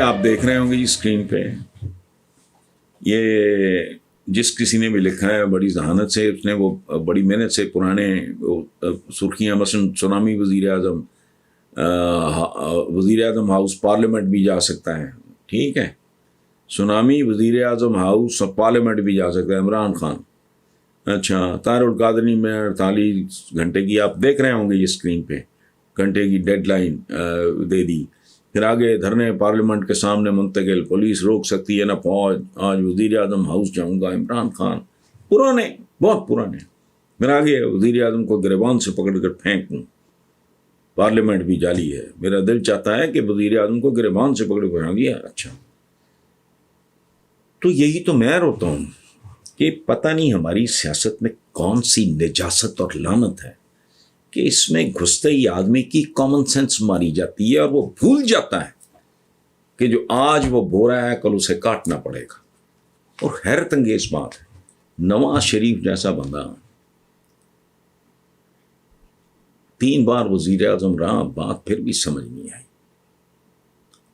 آپ دیکھ رہے ہوں گے جی اسکرین پہ، یہ جس کسی نے بھی لکھا ہے بڑی ذہانت سے، اس نے وہ بڑی محنت سے پرانے سرخیاں، مثلا سونامی وزیر اعظم ہاؤس پارلیمنٹ بھی جا سکتا ہے، ٹھیک ہے، سونامی وزیر اعظم ہاؤس پارلیمنٹ بھی جا سکتا ہے عمران خان۔ اچھا، طاہر القادری میں 48 گھنٹے کی آپ دیکھ رہے ہوں گے یہ اسکرین پہ، گھنٹے کی ڈیڈ لائن دے دی، پھر آگے دھرنے پارلیمنٹ کے سامنے منتقل، پولیس روک سکتی ہے نہ فوج، آج وزیر اعظم ہاؤس جاؤں گا عمران خان، پرانے بہت پرانے، پھر آگے وزیر اعظم کو گریبان سے پکڑ کر پھینک دوں، پارلیمنٹ بھی جعلی ہے، میرا دل چاہتا ہے کہ وزیر اعظم کو گریبان سے پکڑ کر دیا۔ اچھا، تو یہی تو میں روتا ہوں کہ پتہ نہیں ہماری سیاست میں کون سی نجاست اور لعنت ہے کہ اس میں گھستے ہی آدمی کی کامن سینس ماری جاتی ہے اور وہ بھول جاتا ہے کہ جو آج وہ بو رہا ہے کل اسے کاٹنا پڑے گا۔ اور حیرت انگیز بات ہے، نواز شریف جیسا بندہ 3 بار وزیر اعظم رہا، بات پھر بھی سمجھ نہیں آئی۔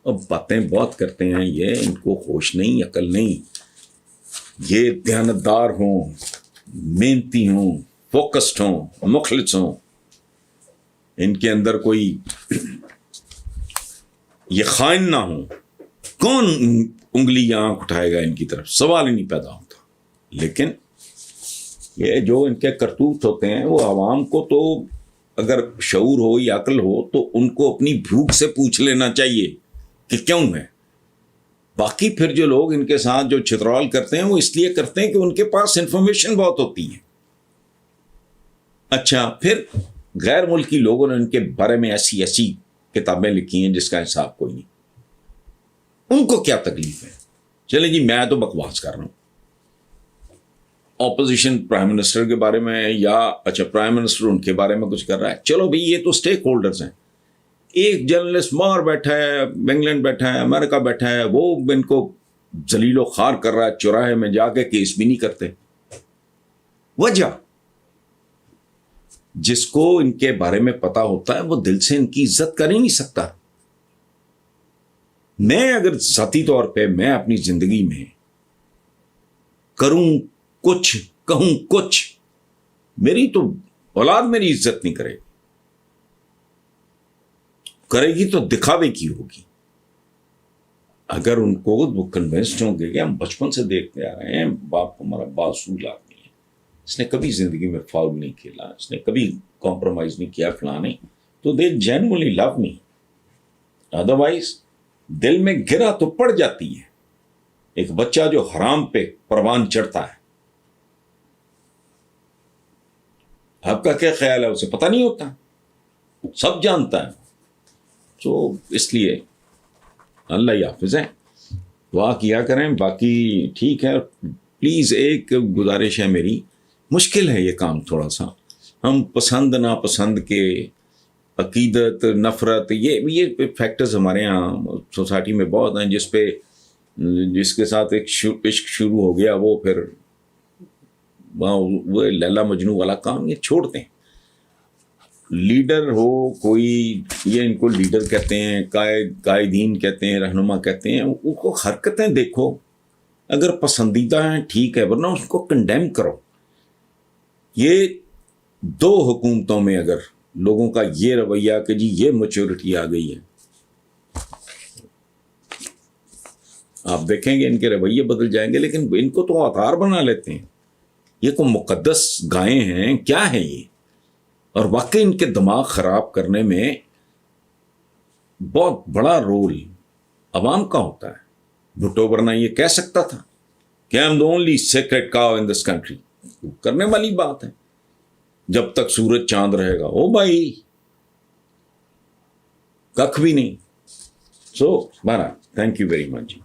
اب باتیں بہت کرتے ہیں یہ، ان کو ہوش نہیں، عقل نہیں، یہ دیانتدار ہوں، محنتی ہوں، فوکسڈ ہوں، مخلص ہوں، ان کے اندر کوئی یہ خائن نہ ہوں، کون انگلی یا آنکھ اٹھائے گا ان کی طرف، سوال ہی نہیں پیدا ہوتا۔ لیکن یہ جو ان کے کرتوت ہوتے ہیں وہ عوام کو تو اگر شعور ہو یا عقل ہو تو ان کو اپنی بھوک سے پوچھ لینا چاہیے کہ کیوں ہے۔ باقی پھر جو لوگ ان کے ساتھ جو چترال کرتے ہیں وہ اس لیے کرتے ہیں کہ ان کے پاس انفارمیشن بہت ہوتی ہے۔ اچھا، پھر غیر ملکی لوگوں نے ان کے بارے میں ایسی کتابیں لکھی ہیں جس کا حساب کوئی نہیں، ان کو کیا تکلیف ہے؟ چلیں جی، میں تو بکواس کر رہا ہوں اپوزیشن پرائم منسٹر کے بارے میں، یا اچھا پرائم منسٹر ان کے بارے میں کچھ کر رہا ہے، چلو بھئی یہ تو سٹیک ہولڈرز ہیں۔ ایک جرنلسٹ باہر بیٹھا ہے، انگلینڈ بیٹھا ہے، امریکہ بیٹھا ہے، وہ ان کو ذلیل و خوار کر رہا ہے، چوراہے میں جا کے کیس بھی نہیں کرتے۔ وجہ جس کو ان کے بارے میں پتا ہوتا ہے وہ دل سے ان کی عزت کر ہی نہیں سکتا۔ میں اگر ذاتی طور پہ میں اپنی زندگی میں کروں کچھ، کہوں کچھ، میری تو اولاد میری عزت نہیں کرے گی تو دکھاوے کی ہوگی۔ اگر ان کو وہ کنونسڈ ہوں گے کہ ہم بچپن سے دیکھتے آ رہے ہیں باپ ہمارا باصول آدمی ہے، اس نے کبھی زندگی میں فاؤل نہیں کھیلا، اس نے کبھی کمپرومائز نہیں کیا، فلاں نہیں، تو دے جینوئنلی لو می۔ ادروائز دل میں گرا تو پڑ جاتی ہے۔ ایک بچہ جو حرام پہ پروان چڑھتا ہے، آپ کا کیا خیال ہے؟ اسے پتہ نہیں ہوتا، سب جانتا ہے۔ تو اس لیے اللہ ہی حافظ ہے، دعا کیا کریں، باقی ٹھیک ہے۔ پلیز ایک گزارش ہے میری، مشکل ہے یہ کام تھوڑا سا، ہم پسند ناپسند کے، عقیدت، نفرت، یہ فیکٹرز ہمارے ہاں سوسائٹی میں بہت ہیں، جس کے ساتھ ایک عشق شروع ہو گیا وہ پھر وہ لیلا مجنو والا کام یہ چھوڑتے ہیں۔ لیڈر ہو کوئی، یہ ان کو لیڈر کہتے ہیں، قائدین کہتے ہیں، رہنما کہتے ہیں، ان کو حرکتیں دیکھو، اگر پسندیدہ ہیں ٹھیک ہے، ورنہ اس کو کنڈیم کرو۔ یہ 2 حکومتوں میں اگر لوگوں کا یہ رویہ کہ جی یہ میچورٹی آ گئی ہے، آپ دیکھیں گے ان کے رویے بدل جائیں گے، لیکن ان کو تو اوتار بنا لیتے ہیں، یہ کو مقدس گائیں ہیں، کیا ہے یہ؟ اور واقعی ان کے دماغ خراب کرنے میں بہت بڑا رول عوام کا ہوتا ہے۔ بھٹو ورنہ یہ کہہ سکتا تھا کہ I am the only secret cow in this country, کرنے والی بات ہے، جب تک سورج چاند رہے گا، او بھائی ککھ بھی نہیں۔ سو بہرحال تھینک یو ویری مچ۔